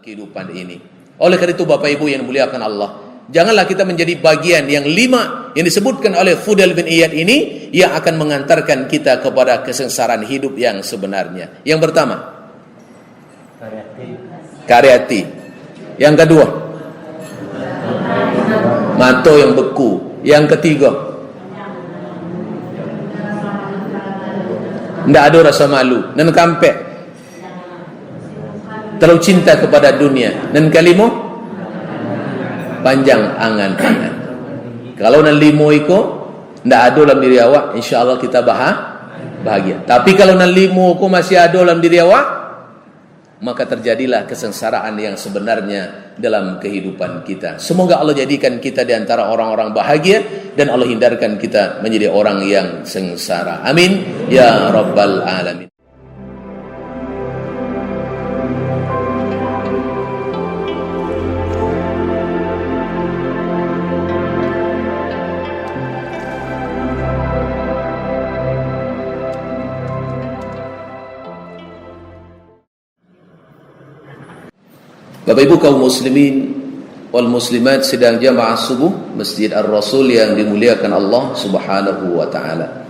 kehidupan ini. Oleh karena itu Bapak Ibu yang dimuliakan Allah, janganlah kita menjadi bagian yang 5 yang disebutkan oleh Fudail bin Iyad ini yang akan mengantarkan kita kepada kesengsaraan hidup yang sebenarnya. Yang pertama, karyati. Yang kedua, mato yang beku. Yang ketiga, tidak ada rasa malu dan kampek, terlalu cinta kepada dunia. Dan kelima, panjang angan-angan. Kalau nan limo iko tidak ada dalam diri awak, insya-Allah kita bahagia. Tapi kalau nan limo ko masih ada dalam diri awak, maka terjadilah kesengsaraan yang sebenarnya dalam kehidupan kita. Semoga Allah jadikan kita di antara orang-orang bahagia dan Allah hindarkan kita menjadi orang yang sengsara. Amin ya rabbal alamin. Bapak Ibu kaum muslimin wal muslimat sedang jamaah subuh Masjid Ar-Rasul yang dimuliakan Allah Subhanahu wa taala.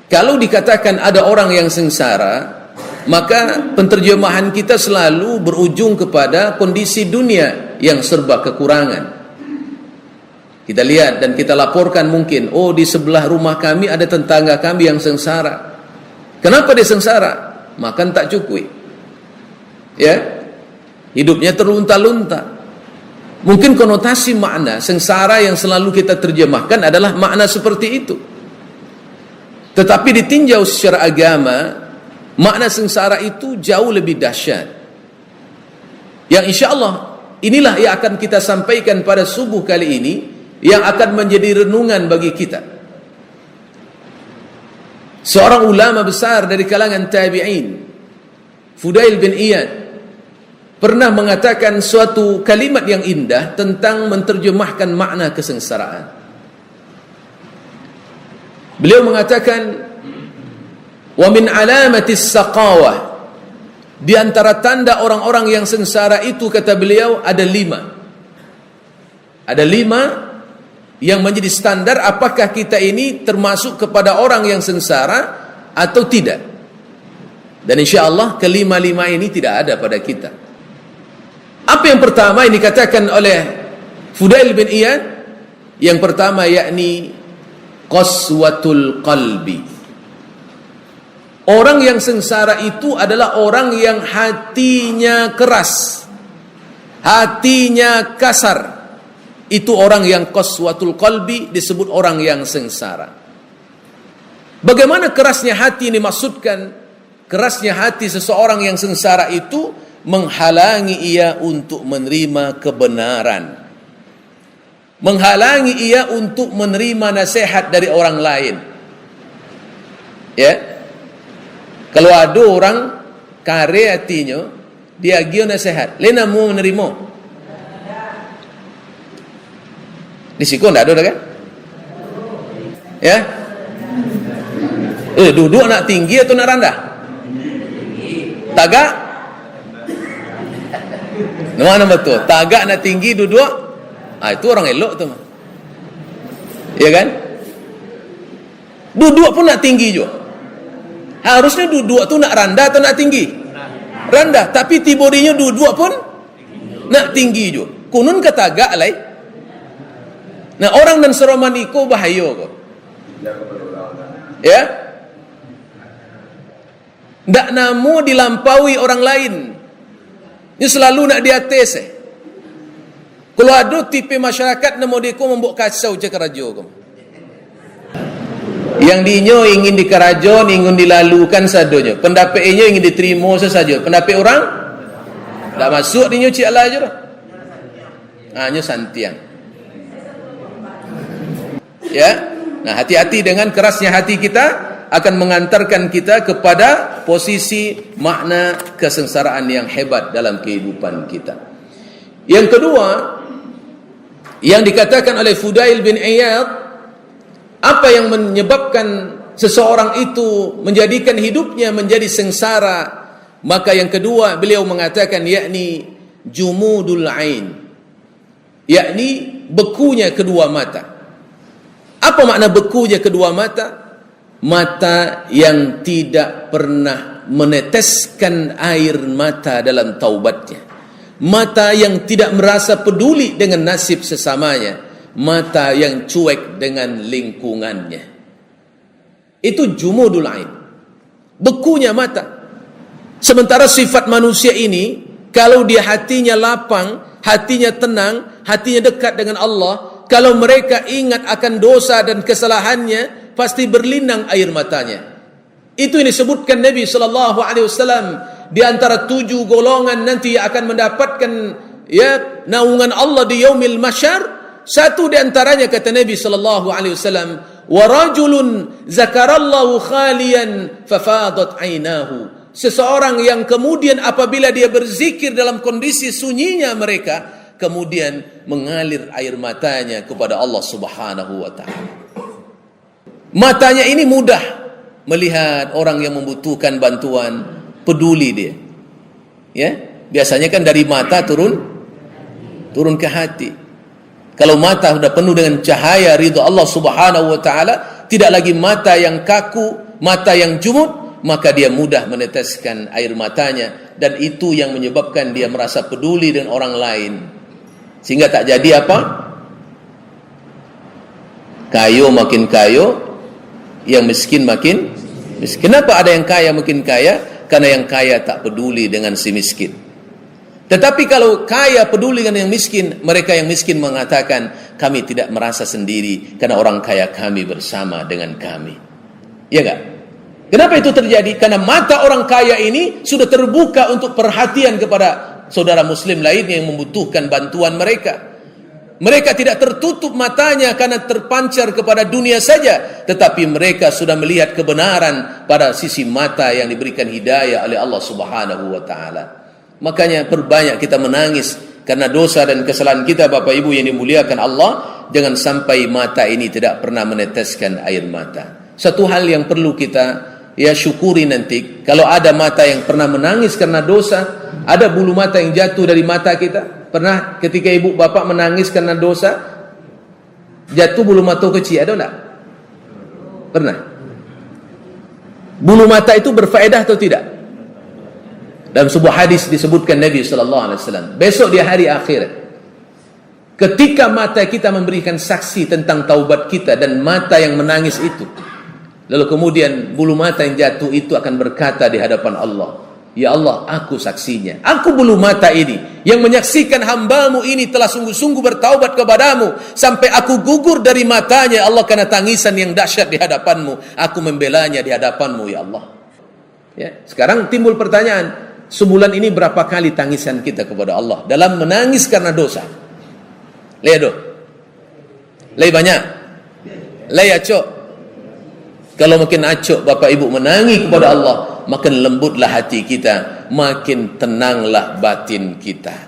Kalau dikatakan ada orang yang sengsara, maka penterjemahan kita selalu berujung kepada kondisi dunia yang serba kekurangan. Kita lihat dan kita laporkan mungkin, oh di sebelah rumah kami ada tetangga kami yang sengsara. Kenapa dia sengsara? Makan tak cukup. Ya, hidupnya terlunta-lunta. Mungkin konotasi makna sengsara yang selalu kita terjemahkan adalah makna seperti itu. Tetapi ditinjau secara agama, makna sengsara itu jauh lebih dahsyat. Yang insya Allah inilah yang akan kita sampaikan pada subuh kali ini, yang akan menjadi renungan bagi kita. Seorang ulama besar dari kalangan tabi'in, Fudail bin Iyad, pernah mengatakan suatu kalimat yang indah tentang menterjemahkan makna kesengsaraan. Beliau mengatakan, wa min alamatis saqawah, di antara tanda orang-orang yang sengsara itu, kata beliau, ada 5. Ada 5 yang menjadi standar apakah kita ini termasuk kepada orang yang sengsara atau tidak. Dan insya Allah kelima-lima ini tidak ada pada kita. Apa yang pertama yang dikatakan oleh Fudail bin Iyad? Yang pertama yakni qaswatul qalbi. Orang yang sengsara itu adalah orang yang hatinya keras, hatinya kasar. Itu orang yang qaswatul qalbi, disebut orang yang sengsara. Bagaimana kerasnya hati ini dimaksudkan? Kerasnya hati seseorang yang sengsara itu menghalangi ia untuk menerima kebenaran, menghalangi ia untuk menerima nasihat dari orang lain. Ya, kalau ada orang kare hatinya, dia gio nasihat, lena mau menerima. Di siku tidak ada kan? Ya, duduk nak tinggi atau nak rendah? Tagak? Mana betul? Tagak nak tinggi duduk? Itu orang elok tu. Ya kan? Duduk pun nak tinggi juga. Harusnya duduk tu nak rendah atau nak tinggi? Rendah. Tapi tiborinya duduk pun nak tinggi juga. Kunun ke tagak lai. Nah, orang dan seroman iko bahaya kok. Ya? Tak namu dilampaui orang lain. Ini selalu nak di atas. Kalau ada tipe masyarakat namo deko membuat kacau je kerajo kamu. Yang dinyo ingin dikerajo, ingin dilalukan sadonya. Pendapat inyo ingin diterima sesaja. Pendapat orang tak masuk dinyo cik Allah je. Hanya santiang. Ya. Nah, hati-hati dengan kerasnya hati kita akan mengantarkan kita kepada posisi makna kesengsaraan yang hebat dalam kehidupan kita. Yang kedua, yang dikatakan oleh Fudail bin Iyad, apa yang menyebabkan seseorang itu menjadikan hidupnya menjadi sengsara, Maka yang kedua beliau mengatakan yakni jumudul ain, yakni bekunya kedua mata. Apa makna bekunya kedua mata? Mata yang tidak pernah meneteskan air mata dalam taubatnya, mata yang tidak merasa peduli dengan nasib sesamanya, mata yang cuek dengan lingkungannya. Itu jumudul ain, bekunya mata. Sementara sifat manusia ini, kalau dia hatinya lapang, hatinya tenang, hatinya dekat dengan Allah, kalau mereka ingat akan dosa dan kesalahannya, pasti berlinang air matanya. Itu yang disebutkan Nabi SAW, di antara 7 golongan nanti yang akan mendapatkan naungan Allah di yaumil mahsyar. Satu di antaranya kata Nabi SAW, wa rajulun zakarallahu khaliyan fafadat ainahu. Seseorang yang kemudian apabila dia berzikir dalam kondisi sunyinya mereka, kemudian mengalir air matanya kepada Allah Subhanahu wa taala. Matanya ini mudah melihat orang yang membutuhkan bantuan, peduli dia. Ya, biasanya kan dari mata turun ke hati. Kalau mata sudah penuh dengan cahaya ridha Allah Subhanahu wa taala, tidak lagi mata yang kaku, mata yang jumud, maka dia mudah meneteskan air matanya, dan itu yang menyebabkan dia merasa peduli dengan orang lain. Sehingga tak jadi apa? Kayo makin kayo, yang miskin makin miskin. Kenapa ada yang kaya makin kaya? Karena yang kaya tak peduli dengan si miskin. Tetapi kalau kaya peduli dengan yang miskin, mereka yang miskin mengatakan, kami tidak merasa sendiri karena orang kaya kami bersama dengan kami. Ya enggak? Kenapa itu terjadi? Karena mata orang kaya ini sudah terbuka untuk perhatian kepada saudara muslim lain yang membutuhkan bantuan mereka. Mereka tidak tertutup matanya karena terpancar kepada dunia saja, tetapi mereka sudah melihat kebenaran pada sisi mata yang diberikan hidayah oleh Allah Subhanahu wa taala. Makanya perbanyak kita menangis karena dosa dan kesalahan kita, Bapak Ibu yang dimuliakan Allah. Jangan sampai mata ini tidak pernah meneteskan air mata. Satu hal yang perlu kita syukuri nanti, kalau ada mata yang pernah menangis karena dosa, ada bulu mata yang jatuh dari mata kita. Pernah ketika ibu bapak menangis karena dosa, jatuh bulu mata kecil, ada enggak? Pernah. Bulu mata itu berfaedah atau tidak? Dalam sebuah hadis disebutkan Nabi SAW, besok di hari akhirat, ketika mata kita memberikan saksi tentang taubat kita dan mata yang menangis itu, lalu kemudian bulu mata yang jatuh itu akan berkata di hadapan Allah, ya Allah, aku saksinya. Aku bulu mata ini yang menyaksikan hambamu ini telah sungguh-sungguh bertaubat kepadamu, sampai aku gugur dari matanya, Allah, karena tangisan yang dahsyat di hadapanmu. Aku membelanya di hadapanmu, ya Allah. Ya, sekarang timbul pertanyaan, sebulan ini berapa kali tangisan kita kepada Allah dalam menangis karena dosa? Lihat lebih banyak. Lihat acok. Kalau makin acok Bapak Ibu menangis kepada Allah, makin lembutlah hati kita, makin tenanglah batin kita.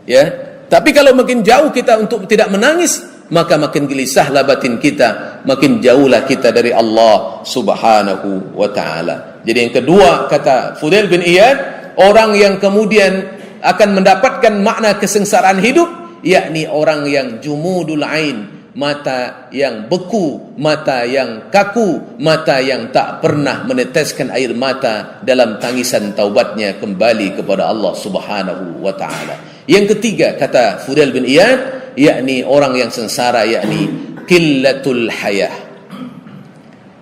Ya. Tapi kalau makin jauh kita untuk tidak menangis, maka makin gelisahlah batin kita, makin jauhlah kita dari Allah Subhanahu wa taala. Jadi yang kedua kata Fudail bin Iyad, orang yang kemudian akan mendapatkan makna kesengsaraan hidup, yakni orang yang jumudul ain, mata yang beku, mata yang kaku, mata yang tak pernah meneteskan air mata dalam tangisan taubatnya kembali kepada Allah Subhanahu wa taala. Yang ketiga kata Fudail bin Iyad, yakni orang yang sengsara, yakni qillatul hayah.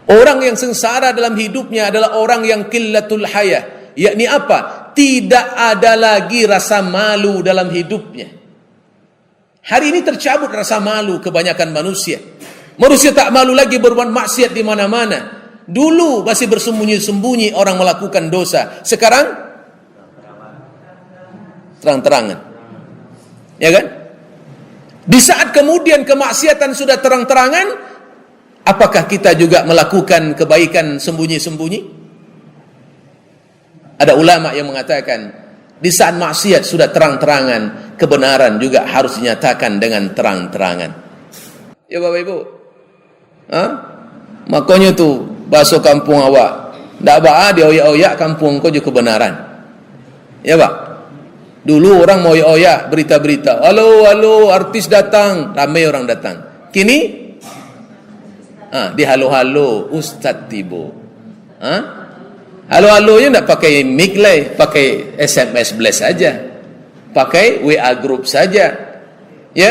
Orang yang sengsara dalam hidupnya adalah orang yang qillatul hayah, yakni apa? Tidak ada lagi rasa malu dalam hidupnya. Hari ini tercabut rasa malu kebanyakan manusia. Manusia tak malu lagi berbuat maksiat di mana-mana. Dulu masih bersembunyi-sembunyi orang melakukan dosa. Sekarang terang-terangan. Ya kan? Di saat kemudian kemaksiatan sudah terang-terangan, apakah kita juga melakukan kebaikan sembunyi-sembunyi? Ada ulama yang mengatakan, di saat maksiat sudah terang-terangan, kebenaran juga harus dinyatakan dengan terang-terangan. Ya Bapak Ibu, makanya tu bahasa kampung awak, dak ba dia oyak-oyak kampung kau juga kebenaran. Ya Pak. Dulu orang mau oyak berita-berita. Halo, artis datang, ramai orang datang. Kini di halo-halo Ustaz tibo. Halo-halonya enggak pakai mic lah, pakai SMS blast saja. Pakai WA group saja. Ya,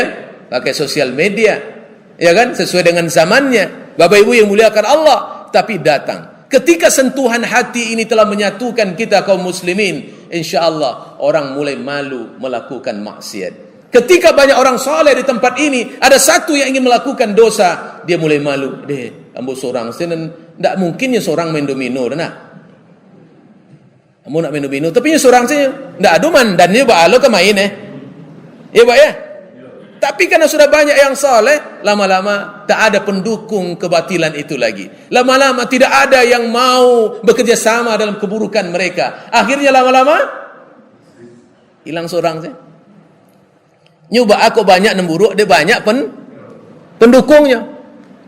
pakai sosial media. Ya kan, sesuai dengan zamannya. Bapak Ibu yang muliakan Allah, tapi datang. Ketika sentuhan hati ini telah menyatukan kita kaum muslimin, insya-Allah orang mulai malu melakukan maksiat. Ketika banyak orang soleh di tempat ini, ada satu yang ingin melakukan dosa, dia mulai malu. Ambo seorang senen, ndak mungkinnya seorang main domino, nak. Ambo nak main domino, tapi seorang sih ndak adu mandannya ba alo ke main Ya Pak ya. Tapi karena sudah banyak yang soleh, lama-lama tak ada pendukung kebatilan itu lagi. Lama-lama tidak ada yang mau bekerja sama dalam keburukan mereka. Akhirnya lama-lama hilang seorang sih. Nyoba aku banyak dan buruk, dia banyak pendukungnya.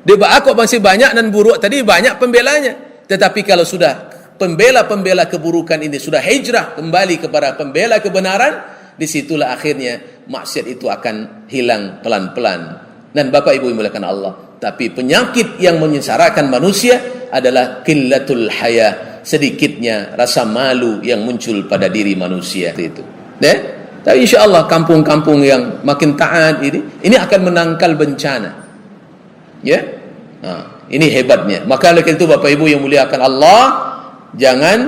Dia aku masih banyak dan buruk, tadi banyak pembelanya. Tetapi kalau sudah pembela-pembela keburukan ini sudah hijrah kembali kepada pembela kebenaran, disitulah akhirnya maksiat itu akan hilang pelan-pelan. Dan Bapak Ibu yang dimuliakan Allah, tapi penyakit yang menyengsarakan manusia adalah qillatul haya, sedikitnya rasa malu yang muncul pada diri manusia itu. Tapi insya-Allah kampung-kampung yang makin taat ini akan menangkal bencana. Ya. Ini hebatnya. Maka oleh itu Bapak Ibu yang muliakan Allah, jangan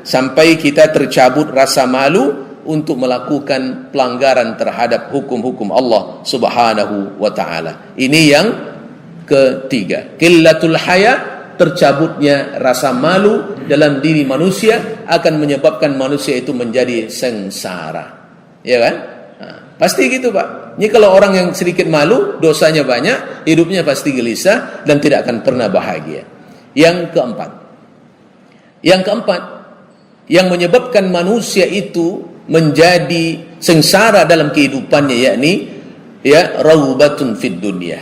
sampai kita tercabut rasa malu untuk melakukan pelanggaran terhadap hukum-hukum Allah Subhanahu wa taala. Ini yang ketiga. Qillatul haya, tercabutnya rasa malu dalam diri manusia akan menyebabkan manusia itu menjadi sengsara. Ya kan? Pasti gitu Pak. Ini kalau orang yang sedikit malu, dosanya banyak, hidupnya pasti gelisah dan tidak akan pernah bahagia. Yang keempat, yang menyebabkan manusia itu menjadi sengsara dalam kehidupannya, yakni raubatun fid dunya.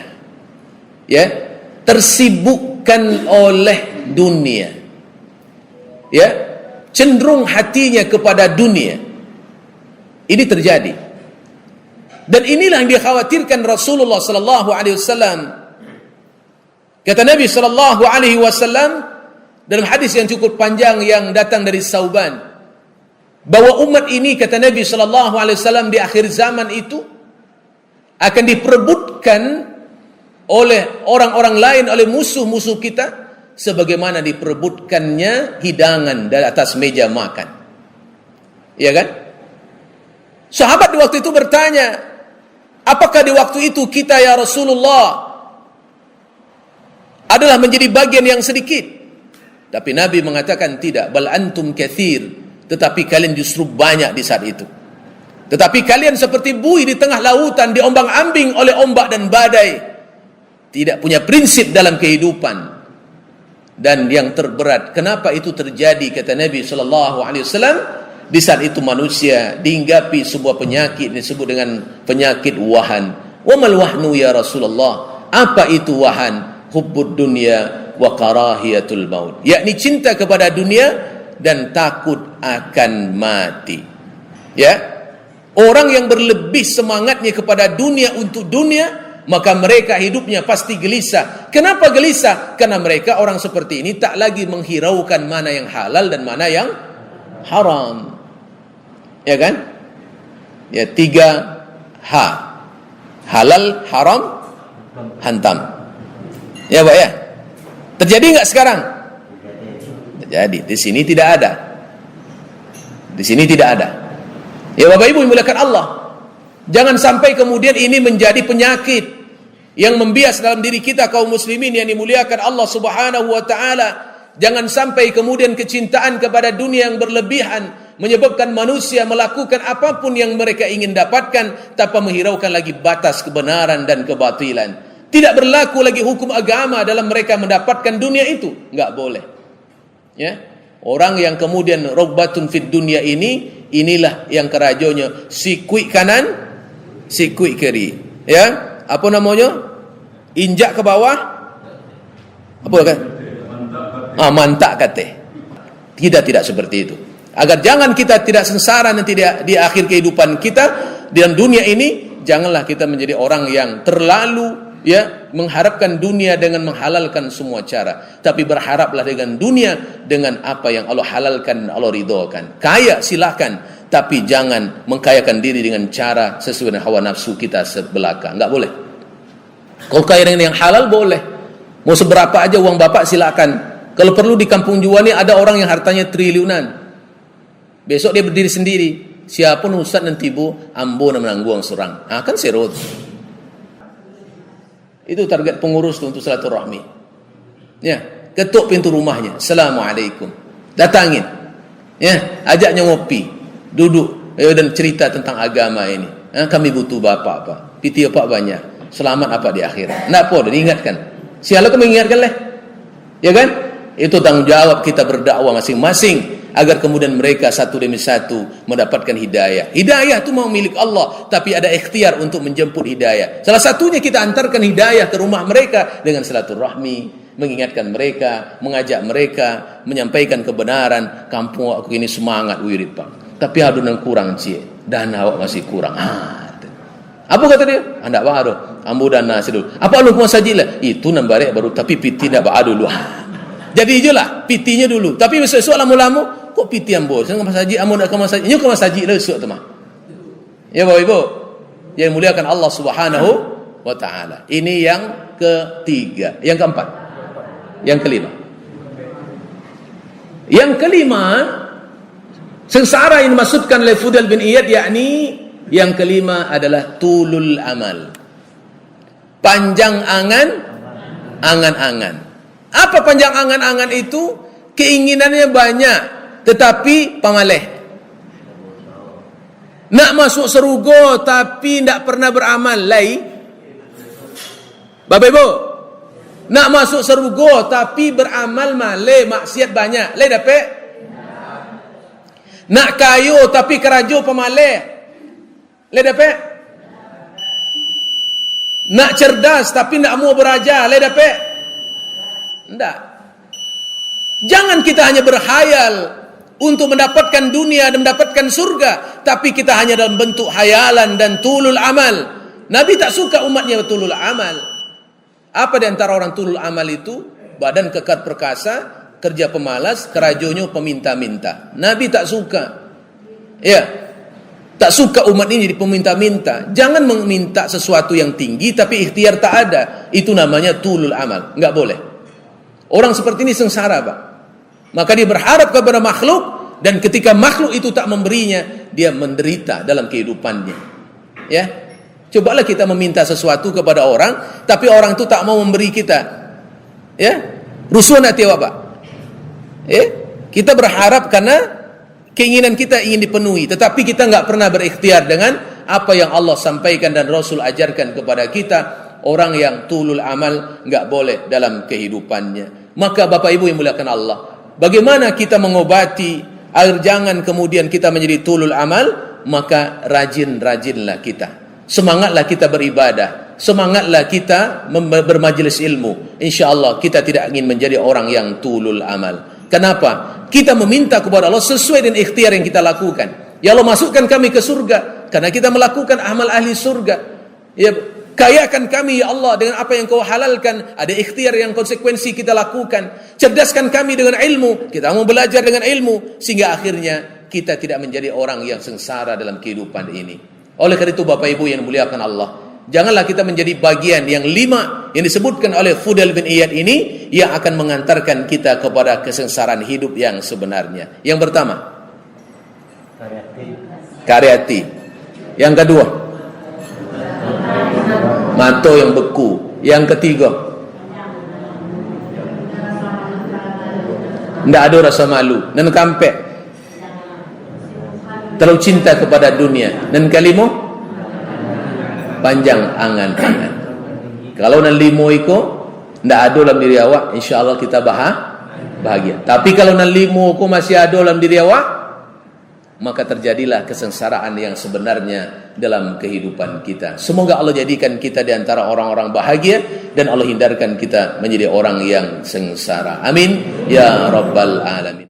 Tersibukkan oleh dunia. Cenderung hatinya kepada dunia. Ini terjadi. Dan inilah yang dikhawatirkan Rasulullah sallallahu alaihi wasallam. Kata Nabi sallallahu alaihi wasallam dalam hadis yang cukup panjang yang datang dari Sauban, bahwa umat ini, kata Nabi sallallahu alaihi wasallam, di akhir zaman itu akan diperebutkan oleh orang-orang lain, oleh musuh-musuh kita, sebagaimana diperebutkannya hidangan dari atas meja makan. Ya kan? Sahabat di waktu itu bertanya, apakah di waktu itu kita ya Rasulullah adalah menjadi bagian yang sedikit? Tapi Nabi mengatakan tidak, bal antum katsir, tetapi kalian justru banyak di saat itu. Tetapi kalian seperti buih di tengah lautan, diombang-ambing oleh ombak dan badai, tidak punya prinsip dalam kehidupan. Dan yang terberat, kenapa itu terjadi, kata Nabi sallallahu alaihi wasallam, di saat itu manusia dihinggapi sebuah penyakit disebut dengan penyakit wahan. Wa mal wahnu ya Rasulullah? Apa itu wahan? Hubbud dunya wa karahiyatul maut, yakni cinta kepada dunia dan takut akan mati. Orang yang berlebih semangatnya kepada dunia untuk dunia, maka mereka hidupnya pasti gelisah. Kenapa gelisah? Karena mereka orang seperti ini tak lagi menghiraukan mana yang halal dan mana yang haram. Ya kan? 3H. Halal, haram, hantam. Ya Pak ya? Terjadi enggak sekarang? Terjadi. Di sini tidak ada. Di sini tidak ada. Ya Bapak Ibu yang dimuliakan Allah, jangan sampai kemudian ini menjadi penyakit yang membias dalam diri kita kaum muslimin yang dimuliakan Allah Subhanahu wa taala. Jangan sampai kemudian kecintaan kepada dunia yang berlebihan menyebabkan manusia melakukan apapun yang mereka ingin dapatkan tanpa menghiraukan lagi batas kebenaran dan kebatilan. Tidak berlaku lagi hukum agama dalam mereka mendapatkan dunia itu. Enggak boleh. Orang yang kemudian rogbatun fid dunia ini, inilah yang kerajonya sikui kanan, sikui kiri. Apa namanya? Injak ke bawah. Apa kan? Mantak kate. Tidak seperti itu. Agar jangan kita tidak sengsara nanti di akhir kehidupan kita dalam dunia ini, janganlah kita menjadi orang yang terlalu mengharapkan dunia dengan menghalalkan semua cara. Tapi berharaplah dengan dunia dengan apa yang Allah halalkan, Allah ridhokan. Kaya silakan, tapi jangan mengkayakan diri dengan cara sesuai dengan hawa nafsu kita sebelaka. Enggak boleh. Kalau kaya dengan yang halal boleh. Mau seberapa aja uang bapak silakan. Kalau perlu di kampung Juwa ini ada orang yang hartanya triliunan. Besok dia berdiri sendiri. Siapun ustaz nanti bu, ambo na menangguang serang. Kan serot. Itu target pengurus untuk silaturahmi. Ya, ketuk pintu rumahnya. Assalamualaikum. Datangin. Ya, ajaknya ngopi, duduk dan cerita tentang agama ini. Kami butuh bapak pak. Piti apa banyak. Selamat apa di akhirat. Nak apa? Diingatkan. Siapa kau mengingatkan leh? Ya kan? Itu tanggung jawab kita berdakwah masing-masing agar kemudian mereka satu demi satu mendapatkan hidayah. Hidayah itu mau milik Allah, tapi ada ikhtiar untuk menjemput hidayah. Salah satunya kita antarkan hidayah ke rumah mereka dengan silaturahmi, mengingatkan mereka, mengajak mereka, menyampaikan kebenaran. Kampung aku ini semangat wirid pak, tapi adunan kurang cie, dana awak masih kurang. Apa kata dia? Anda baru, ambu dana sedul. Apa lu mau sajilah? Itu nambah baru, tapi piti nak bawa dulu. Jadi jelah pitinya dulu. Tapi besok-besok lamu-lamu kok piti ambo? Saya kemas haji, ambo nak kemas haji. Nyu kemas haji lah besok tu mah. Ya Bapak Ibu, yang muliakan Allah Subhanahu wa taala. Ini yang ketiga, yang keempat. Yang kelima. Yang kelima, sengsara yang dimaksudkan oleh Fudail bin Iyad, yakni yang kelima adalah tulul amal. Panjang angan-angan. Apa panjang angan-angan itu? Keinginannya banyak, tetapi pamaleh. Nak masuk surga tapi tidak pernah beramal lai. Bapak Ibu, nak masuk surga tapi beramal maleh, maksiat banyak, lai dapat. Nak kayu tapi kerajo pamaleh, lai dapat. Nak cerdas tapi tidak mau beraja, lai dapat. Tidak. Jangan kita hanya berhayal untuk mendapatkan dunia dan mendapatkan surga, tapi kita hanya dalam bentuk hayalan dan tulul amal. Nabi tak suka umatnya tulul amal. Apa di antara orang tulul amal itu? Badan kekar perkasa, kerja pemalas, kerajonya peminta-minta. Nabi tak suka. Ya, tak suka umat ini jadi peminta-minta. Jangan meminta sesuatu yang tinggi tapi ikhtiar tak ada. Itu namanya tulul amal. Enggak boleh. Orang seperti ini sengsara pak. Maka dia berharap kepada makhluk, dan ketika makhluk itu tak memberinya, dia menderita dalam kehidupannya. Ya, cobalah kita meminta sesuatu kepada orang, tapi orang itu tak mau memberi kita. Ya, rusuh nanti pak. Kita berharap karena keinginan kita ingin dipenuhi, tetapi kita enggak pernah berikhtiar dengan apa yang Allah sampaikan dan Rasul ajarkan kepada kita. Orang yang tulul amal enggak boleh dalam kehidupannya. Maka Bapak Ibu yang muliakan Allah, bagaimana kita mengobati agar jangan kemudian kita menjadi tulul amal? Maka rajin-rajinlah kita. Semangatlah kita beribadah. Semangatlah kita bermajelis ilmu. InsyaAllah kita tidak ingin menjadi orang yang tulul amal. Kenapa? Kita meminta kepada Allah sesuai dengan ikhtiar yang kita lakukan. Ya Allah, masukkan kami ke surga karena kita melakukan amal ahli surga. Ya, kayakan kami ya Allah dengan apa yang kau halalkan. Ada ikhtiar yang konsekuensi kita lakukan. Cerdaskan kami dengan ilmu. Kita mau belajar dengan ilmu, sehingga akhirnya kita tidak menjadi orang yang sengsara dalam kehidupan ini. Oleh karena itu Bapak Ibu yang muliakan Allah, janganlah kita menjadi bagian yang 5 yang disebutkan oleh Fudail bin Iyad ini, yang akan mengantarkan kita kepada kesengsaraan hidup yang sebenarnya. Yang pertama, karyati. Yang kedua, mata yang beku. Yang ketiga, tidak ada rasa malu dan kampek, terlalu cinta kepada dunia. Dan kelima, panjang angan-angan. Kalau nan limo iko tidak ada dalam diri awak, insyaAllah kita bahagia. Tapi kalau nan limo ko masih ada dalam diri awak, maka terjadilah kesengsaraan yang sebenarnya dalam kehidupan kita. Semoga Allah jadikan kita di antara orang-orang bahagia, dan Allah hindarkan kita menjadi orang yang sengsara. Amin ya rabbal alamin.